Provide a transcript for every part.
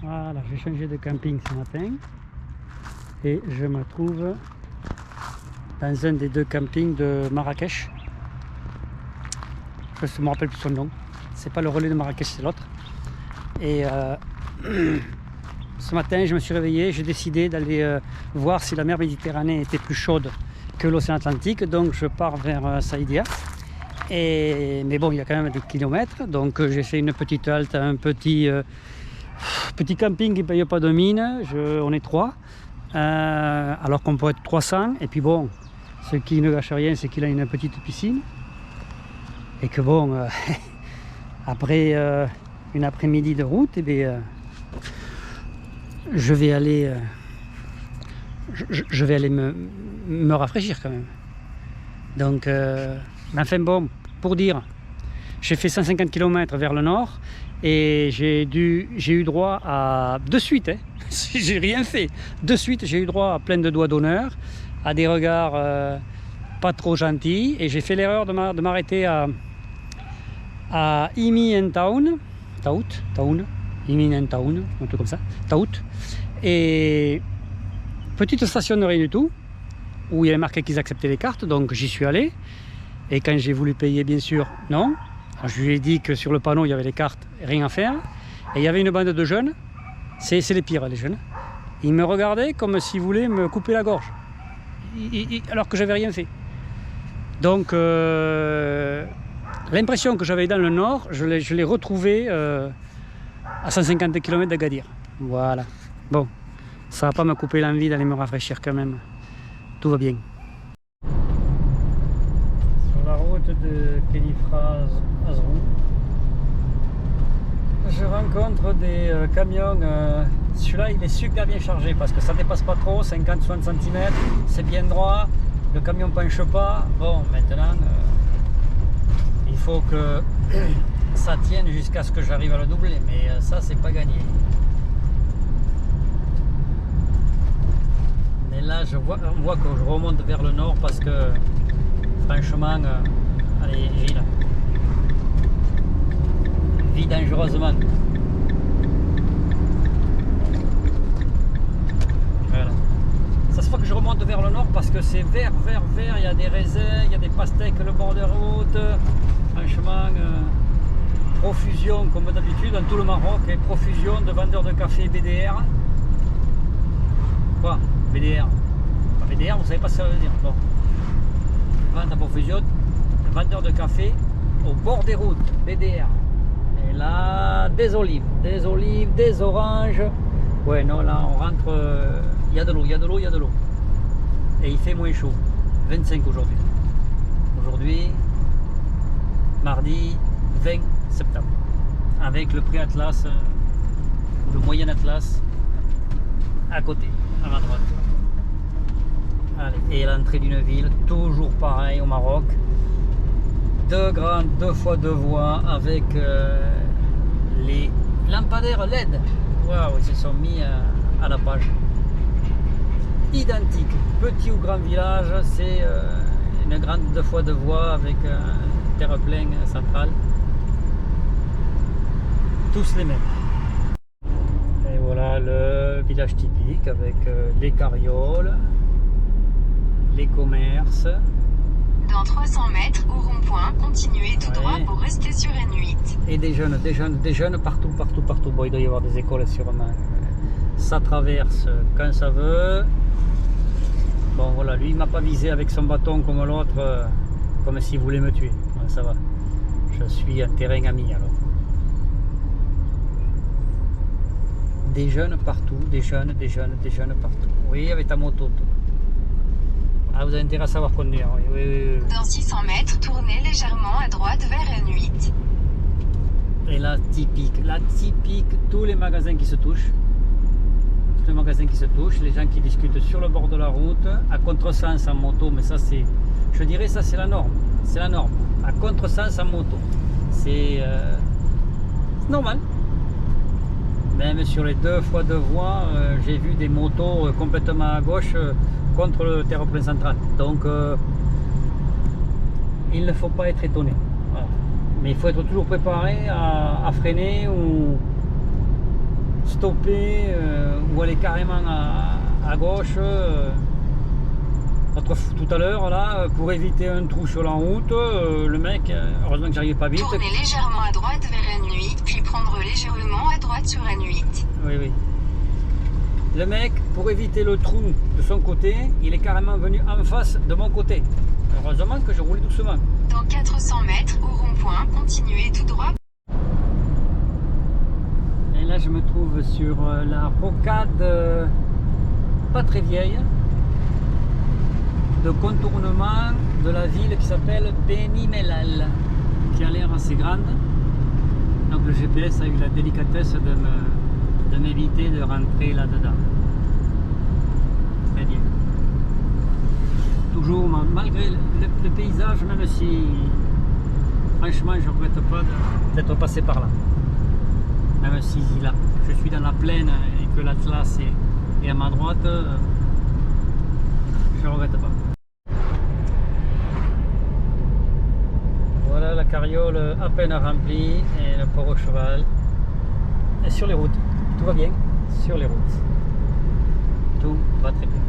Voilà, j'ai changé de camping ce matin et je me trouve dans un des deux campings de Marrakech. Je ne me rappelle plus son nom. C'est pas le relais de Marrakech, c'est l'autre. Et ce matin, je me suis réveillé, j'ai décidé d'aller voir si la mer Méditerranée était plus chaude que l'océan Atlantique. Donc je pars vers Saïdia. Mais bon, il y a quand même des kilomètres. Donc j'ai fait une petite halte, un petit camping qui ne paye pas de mine. On est 3. Alors qu'on pourrait être 300. Et puis bon, ce qui ne gâche rien, c'est qu'il a une petite piscine. Et que bon, après une après-midi de route, eh bien, je vais aller me rafraîchir quand même. Donc, enfin bon, pour dire, j'ai fait 150 km vers le nord et j'ai eu droit à, de suite, j'ai rien fait, de suite j'ai eu droit à plein de doigts d'honneur, à des regards pas trop gentils, et j'ai fait l'erreur de m'arrêter à Imi Town, Imi Town, un truc comme ça, Taout, et petite stationnerie du tout, où il y avait marqué qu'ils acceptaient les cartes, donc j'y suis allé, et quand j'ai voulu payer, bien sûr, non. Alors, je lui ai dit que sur le panneau il y avait les cartes, rien à faire, et il y avait une bande de jeunes, c'est les pires les jeunes, ils me regardaient comme s'ils voulaient me couper la gorge, alors que j'avais rien fait. Donc l'impression que j'avais dans le nord, je l'ai retrouvée à 150 km d'Agadir. Voilà. Bon, ça va pas me couper l'envie d'aller me rafraîchir quand même. Tout va bien. Sur la route de Khénifra Azrou, je rencontre des camions. Celui-là, il est super bien chargé parce que ça dépasse pas trop, 50-60 cm. C'est bien droit. Le camion penche pas. Bon, maintenant, il faut que ça tienne jusqu'à ce que j'arrive à le doubler, mais ça, c'est pas gagné. Mais là, on voit que je remonte vers le nord parce que, franchement, allez, Gilles, vis dangereusement. Voilà. Ça se voit que je remonte vers le nord parce que c'est vert, il y a des raisins, il y a des pastèques le bord de route. Franchement, profusion comme d'habitude dans tout le Maroc, et profusion de vendeurs de café BDR. Quoi? BDR? Pas BDR, vous savez pas ce que ça veut dire. Bon. Vente à profusion, vendeurs de café au bord des routes, BDR. Et là, des olives, des oranges. Ouais, non, là on rentre. Il y a de l'eau, il y a de l'eau, il y a de l'eau. Et il fait moins chaud. 25 aujourd'hui. Aujourd'hui, mardi 20 septembre. Avec le prix Atlas, le moyen Atlas, à côté, à ma droite. Allez, et l'entrée d'une ville, toujours pareil au Maroc. Deux fois deux voies avec les lampadaires LED. Waouh, ils se sont mis à la page. Identique, petit ou grand village, c'est une grande 2 fois 2 voies avec un terre-plein central. Tous les mêmes. Et voilà le village typique avec les carrioles, les commerces. Dans 300 mètres au rond-point, continuez tout droit pour rester sur N8. Et des jeunes partout. Bon, il doit y avoir des écoles sûrement. Ça traverse quand ça veut. Bon voilà, lui il m'a pas visé avec son bâton comme l'autre, comme s'il voulait me tuer. Ouais, ça va. Je suis un terrain ami alors. Des jeunes partout, des jeunes partout. Oui, avec ta moto. Ah, vous avez intérêt à savoir conduire, oui. Dans 600 mètres, tournez légèrement à droite vers N8. Et là, typique, tous les magasins qui se touchent. Tous les magasins qui se touchent, les gens qui discutent sur le bord de la route, à contresens en moto, mais ça c'est, je dirais ça c'est la norme. C'est la norme. À contresens en moto. C'est normal. Même sur les 2 fois 2 voies, j'ai vu des motos complètement à gauche contre le terre-plein central. Donc il ne faut pas être étonné. Voilà. Mais il faut être toujours préparé à freiner stopper ou aller carrément à gauche. Tout à l'heure là, pour éviter un trou sur la route, le mec, heureusement que j'arrivais pas vite. Tournez légèrement à droite vers N8, puis prendre légèrement à droite sur N8. Oui, oui. Le mec, pour éviter le trou de son côté, il est carrément venu en face de mon côté. Heureusement que je roulais doucement. Dans 400 mètres, au rond-point, continuez tout droit. Et là, je me trouve sur la rocade pas très vieille de contournement de la ville qui s'appelle Benimelal, qui a l'air assez grande. Donc le GPS a eu la délicatesse de m'éviter de rentrer là-dedans. Très bien. Toujours, malgré le paysage, même si franchement je ne regrette pas d'être passé par là. Même si là, je suis dans la plaine et que l'Atlas est à ma droite, je ne regrette pas. Voilà la carriole à peine remplie et le pauvre cheval est sur les routes. Tout va bien sur les routes. Tout va très bien.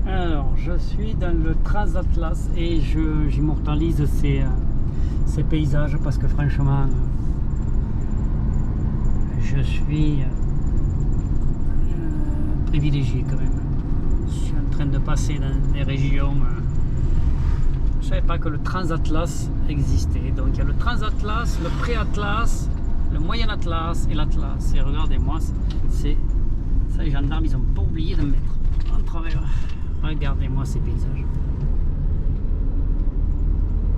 Alors, je suis dans le Transatlas et j'immortalise ces paysages parce que franchement, je suis privilégié quand même. Je suis en train de passer dans des régions. Je ne savais pas que le Transatlas existait. Donc il y a le Transatlas, le Pré-Atlas, le Moyen Atlas et l'Atlas. Et regardez-moi, ça les gendarmes, ils n'ont pas oublié de me mettre en travers. Regardez-moi ces paysages.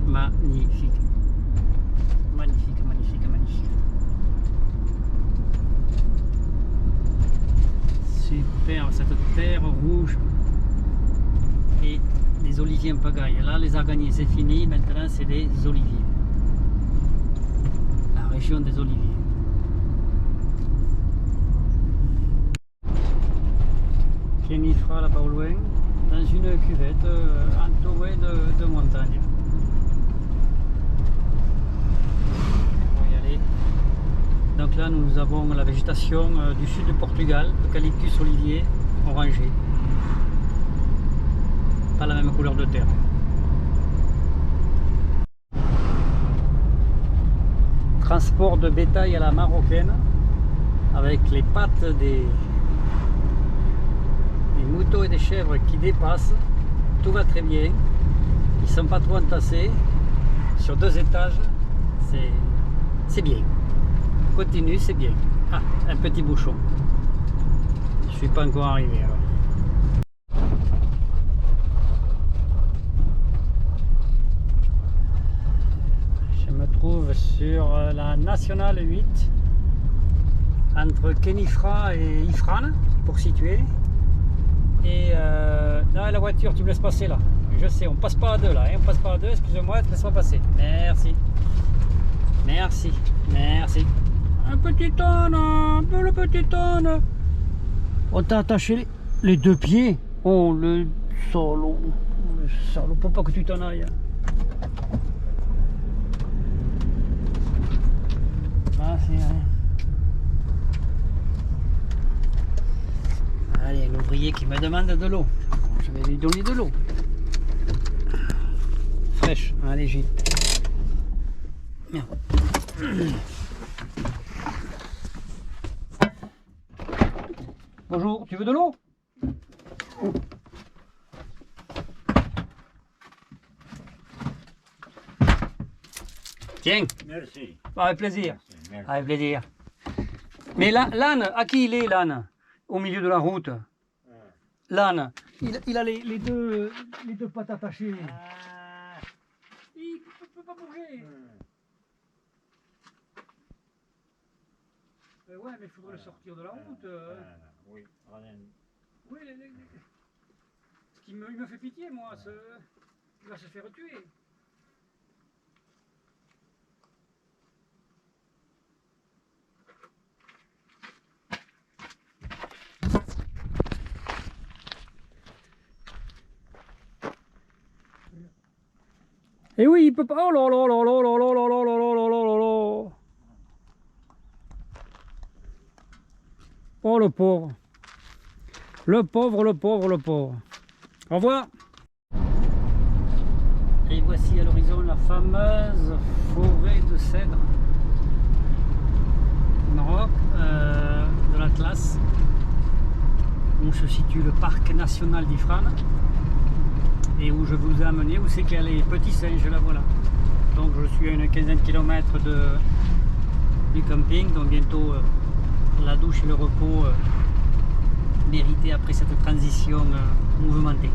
Magnifique. Magnifique, magnifique, magnifique. Super, cette terre rouge. Et les oliviers en pagaille. Là, les araganiers, c'est fini. Maintenant, c'est les oliviers. La région des oliviers. Kenifra là-bas au loin, dans une cuvette entourée de montagnes. On va y aller. Donc là, nous avons la végétation du sud du Portugal, eucalyptus olivier orangé. Pas la même couleur de terre. Transport de bétail à la marocaine avec les pattes des moutons et des chèvres qui dépassent. Tout va très bien. Ils sont pas trop entassés. Sur 2 étages, c'est bien. Continue, c'est bien. Ah, un petit bouchon. Je suis pas encore arrivé alors. Je me trouve sur la nationale 8 entre Kenifra et Ifrane pour situer. Et là, la voiture, tu me laisses passer là. Je sais, on passe pas à deux là, hein, on passe pas à deux, excusez-moi, laisse-moi passer. Merci. Merci, merci. Un petit âne, le petit âne. On t'a attaché les 2 pieds. Oh, le salaud. Le salaud, faut pas que tu t'en ailles. Merci, hein. Allez, un ouvrier qui me demande de l'eau. Je vais lui donner de l'eau. Fraîche. Allez, Gilles. Merde. Bonjour, tu veux de l'eau? Tiens. Merci. Avec plaisir. Merci. Avec plaisir. Mais l'âne, à qui il est l'âne? Au milieu de la route. L'âne, il a les deux pattes attachées. Il ne peut pas bouger. Ouais, mais il faudrait le sortir de la route. Oui, Oui, il me fait pitié, moi. Il va se faire tuer. Et oui, il peut pas. Oh là là là là là là là là là là là là là. Oh le pauvre. Le pauvre, le pauvre, le pauvre. Au revoir. Et voici à l'horizon la fameuse forêt de cèdres au Maroc, de l'Atlas, où se situe le parc national d'Ifrane et où je vous ai amené, où c'est qu'il y a les petits singes, là voilà. Donc je suis à une quinzaine de kilomètres du camping, donc bientôt la douche et le repos mérités après cette transition mouvementée.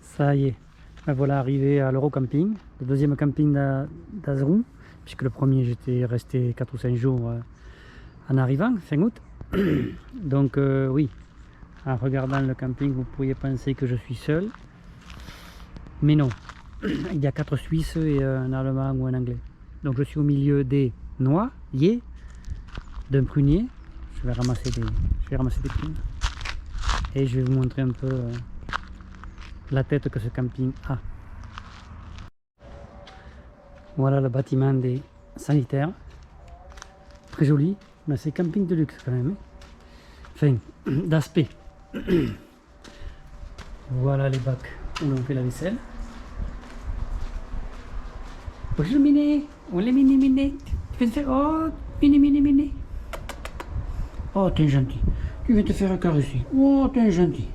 Ça y est, ben voilà arrivé à l'Eurocamping, le deuxième camping d'Azrou, puisque le premier j'étais resté 4 ou 5 jours en arrivant, fin août. Donc oui, en regardant le camping vous pourriez penser que je suis seul, mais non, il y a 4 Suisses et un Allemand ou un Anglais. Donc je suis au milieu des noyers, d'un prunier. Je vais ramasser des prunes et je vais vous montrer un peu la tête que ce camping a. Voilà le bâtiment des sanitaires, très joli, mais c'est camping de luxe quand même, hein. Enfin, d'aspect. Voilà les bacs où l'on fait la vaisselle. Bonjour Miné, on est Miné, tu viens de faire, oh Miné. Oh t'es gentil, tu viens te faire caresser, oh t'es gentil,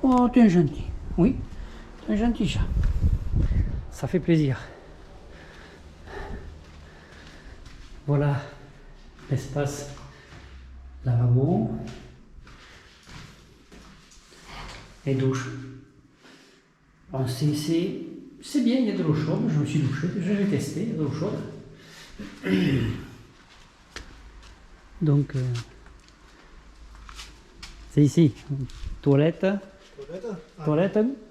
oh t'es gentil, oui, t'es un gentil chat, ça fait plaisir. Voilà l'espace lavabo et douche. Bon, c'est bien, il y a de l'eau chaude, je me suis douché, je l'ai testé, il y a de l'eau chaude. Donc c'est ici, toilette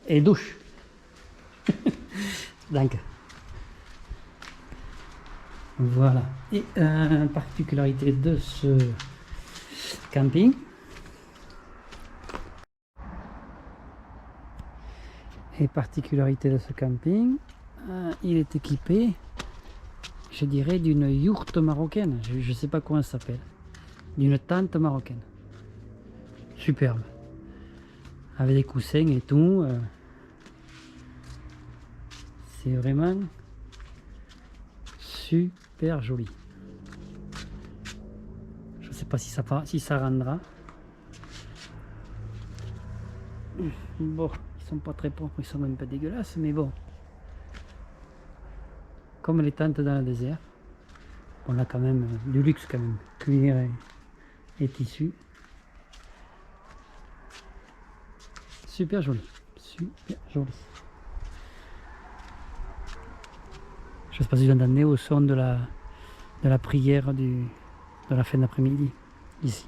et douche. Donc voilà. Et particularité de ce camping, il est équipé, je dirais, d'une yourte marocaine. Je ne sais pas comment ça s'appelle, d'une tente marocaine. Superbe, avec des coussins et tout. C'est vraiment super joli. Je ne sais pas si ça rendra. Bon, ils sont pas très propres, ils sont un peu dégueulasses, mais bon. Comme les tentes dans le désert, on a quand même du luxe quand même. Cuir et tissu. Super joli, super joli. Je ne sais pas si vous entendez au son de la prière de la fin d'après-midi ici.